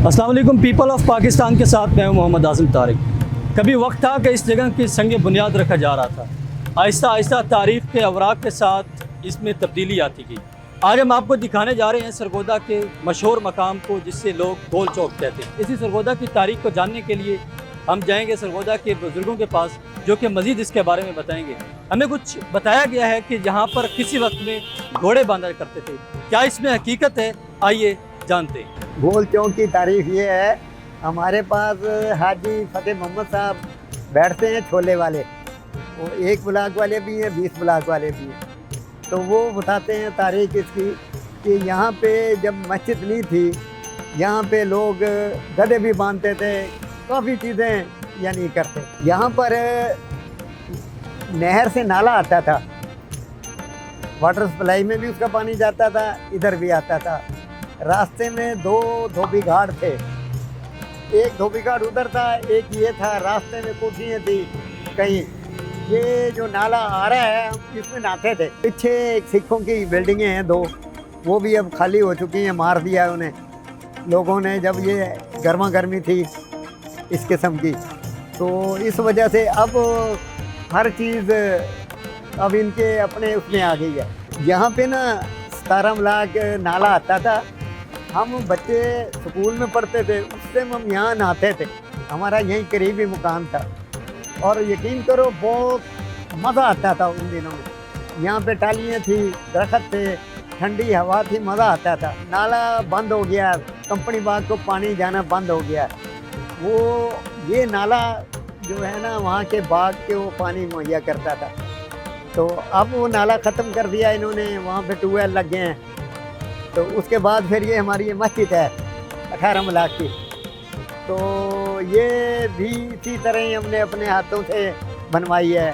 अस्सलाम वालेकुम people of Pakistan के साथ मैं हूं मोहम्मद आज़म तारिक। कभी वक्त था कि इस जगह की संग बुनियाद रखा जा रहा था। आहिस्ता आहिस्ता तारीख़ के अवराक के साथ इसमें तब्दीली आती गई। आज हम आपको दिखाने जा रहे हैं सरगोदा के मशहूर मकाम को, जिससे लोग गोल चौक कहते हैं। इसी सरगोदा की तारीख़ को जानने के लिए हम जाएंगे सरगोदा के बुज़ुर्गों के पास, जो कि मज़ीद इसके बारे में बताएंगे। हमें कुछ बताया गया है कि यहाँ पर किसी वक्त में घोड़े बांधा करते थे। क्या इसमें हकीकत है? आइए जानते हैं। गोल चौक की तारीफ ये है, हमारे पास हाजी फतेह मोहम्मद साहब बैठते हैं छोले वाले, वो 1 ब्लॉक वाले भी हैं, 20 ब्लॉक वाले भी हैं। तो वो बताते हैं तारीख इसकी कि यहाँ पे जब मस्जिद नहीं थी, यहाँ पे लोग गधे भी बांधते थे, काफ़ी चीज़ें यानी करते। यहाँ पर नहर से नाला आता था, वाटर सप्लाई में भी उसका पानी जाता था, इधर भी आता था। रास्ते में 2 धोबी घाट थे, एक धोबी घाट उधर था, एक ये था। रास्ते में कोठियाँ थी कहीं। ये जो नाला आ रहा है हम इसमें नहाते थे। पीछे एक सिखों की बिल्डिंगें हैं 2, वो भी अब खाली हो चुकी हैं, मार दिया है उन्हें लोगों ने जब ये गर्मा गर्मी थी इस किस्म की। तो इस वजह से अब हर चीज़ अब इनके अपने उसमें आ गई है। यहाँ पे ना 17 ब्लॉक नाला आता था, हम बच्चे स्कूल में पढ़ते थे, उससे हम यहाँ नहाते थे। हमारा यहीं करीबी मुकाम था और यकीन करो बहुत मज़ा आता था उन दिनों में। यहाँ पे टालियाँ थी, दरख्त थे, ठंडी हवा थी, मज़ा आता था। नाला बंद हो गया, कंपनी बाग को पानी जाना बंद हो गया। वो ये नाला जो है ना वहाँ के बाग के वो पानी मुहैया करता था। तो अब वो नाला ख़त्म कर दिया इन्होंने, वहाँ पे ट्यूबवेल लग गए हैं। तो उसके बाद फिर ये हमारी ये मस्जिद है 18 ब्लॉक की, तो ये भी इसी तरह ही हमने अपने हाथों से बनवाई है।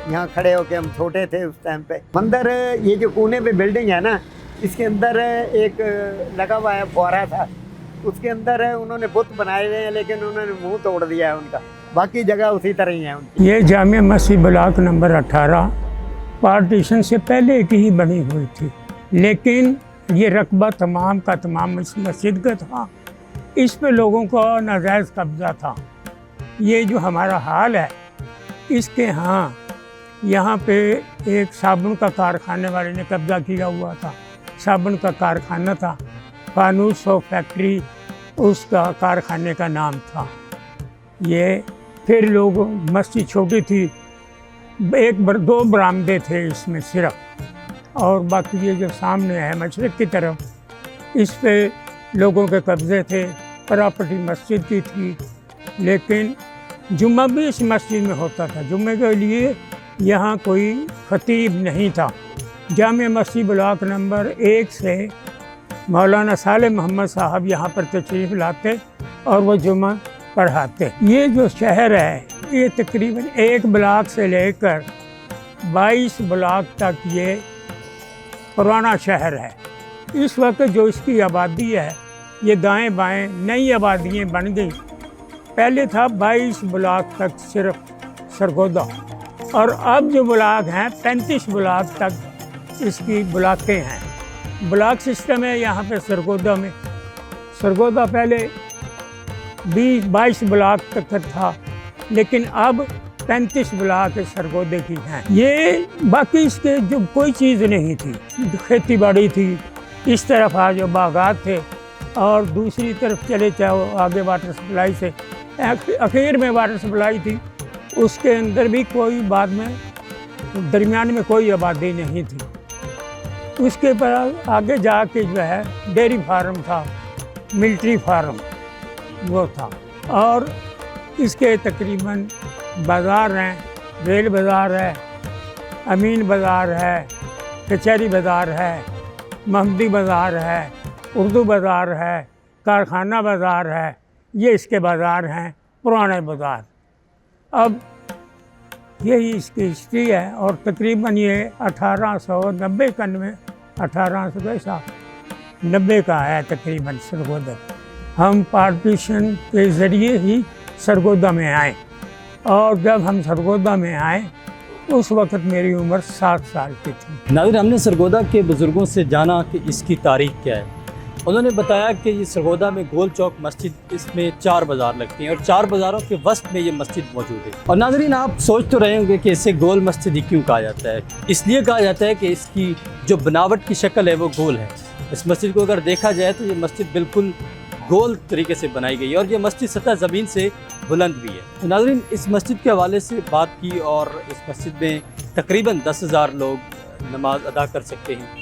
यहाँ खड़े होके हम छोटे थे उस टाइम पे। अंदर ये जो कोने पे बिल्डिंग है ना, इसके अंदर एक लगा हुआ है फुहारा था, उसके अंदर उन्होंने बुत बनाए हुए हैं, लेकिन उन्होंने मुंह तोड़ दिया है उनका। बाकी जगह उसी तरह ही है उनकी। ये Jamia Masjid block number 18 partition से पहले की ही बनी हुई थी, लेकिन ये रकबा तमाम का तमाम इस मस्जिद का था। इस पे लोगों का नाजायज़ कब्ज़ा था। ये जो हमारा हाल है इसके यहाँ पे एक साबुन का कारखाने वाले ने कब्ज़ा किया हुआ था। साबुन का कारखाना था, फानूस फैक्ट्री उसका कारखाने का नाम था। ये फिर लोग, मस्जिद छोटी थी, 1-2 बरामदे थे इसमें सिर्फ, और बाकी ये जो सामने है मशरिक़ की तरफ, इस पे लोगों के कब्ज़े थे। प्रॉपर्टी मस्जिद की थी, लेकिन जुम्मा भी इस मस्जिद में होता था। जुम्मे के लिए यहाँ कोई ख़तीब नहीं था। जामिया मस्जिद ब्लॉक नंबर 1 से मौलाना साले मोहम्मद साहब यहाँ पर तशरीफ़ लाते और वो जुम्मा पढ़ाते। ये जो शहर है ये तकरीबन 1 ब्लॉक से लेकर 22 ब्लॉक तक ये पुराना शहर है। इस वक्त जो इसकी आबादी है ये दाएं बाएं नई आबादियाँ बन गई। पहले था 22 ब्लॉक तक सिर्फ सरगोदा, और अब जो ब्लॉक हैं 35 ब्लॉक तक इसकी ब्लॉकें हैं। ब्लॉक सिस्टम है यहाँ पे सरगोदा में। सरगोदा पहले 22 ब्लॉक तक था, लेकिन अब 35 ब्लॉक सरगोदे की हैं। ये बाकी इसके जो कोई चीज़ नहीं थी, खेती बाड़ी थी, इस तरफ आज जो बागात थे, और दूसरी तरफ चले जाओ आगे वाटर सप्लाई से आखिर में वाटर सप्लाई थी, उसके अंदर भी कोई, बाद में दरमियान में कोई आबादी नहीं थी। उसके पर आगे जाके जो है डेयरी फार्म था, मिलिट्री फार्म वो था, और इसके तकरीबन बाज़ार हैं, रेल बाज़ार है, अमीन बाज़ार है, कचहरी बाज़ार है, महमदी बाज़ार है, उर्दू बाज़ार है, कारखाना बाज़ार है। ये इसके बाज़ार हैं, पुराने बाज़ार। अब यही इसकी हिस्ट्री है, और तकरीबन ये 1890 1890 का है तकरीबन सरगोदा। हम पार्टीशन के ज़रिए ही सरगोदा में आए, और जब हम सरगोदा में आए उस वक्त मेरी उम्र 7 साल की थी। नाज़रीन, हमने सरगोदा के बुज़ुर्गों से जाना कि इसकी तारीख़ क्या है, उन्होंने बताया कि ये सरगोदा में गोल चौक मस्जिद, इसमें 4 बाज़ार लगती हैं और 4 बाज़ारों के वस्त में ये मस्जिद मौजूद है। और नाज़रीन, आप सोच तो रहे होंगे कि इसे गोल मस्जिद ही क्यों कहा जाता है। इसलिए कहा जाता है कि इसकी जो बनावट की शक्ल है वो गोल है। इस मस्जिद को अगर देखा जाए तो ये मस्जिद बिल्कुल गोल तरीके से बनाई गई है और ये मस्जिद सतह ज़मीन से बुलंद भी है। तो नाज़रीन, इस मस्जिद के हवाले से बात की और इस मस्जिद में तकरीबन 10,000 लोग नमाज अदा कर सकते हैं।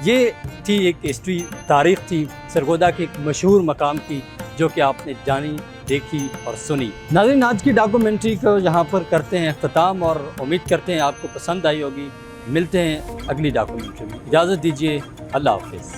ये थी एक हिस्ट्री, तारीख़ थी सरगोदा के एक मशहूर मकाम की, जो कि आपने जानी, देखी और सुनी। नाज़रीन, आज की डॉक्यूमेंट्री को यहाँ पर करते हैं अख्ताम और उम्मीद करते हैं आपको पसंद आई होगी। मिलते हैं अगली डॉक्यूमेंट्री में। इजाज़त दीजिए, अल्लाह हाफ़िज़।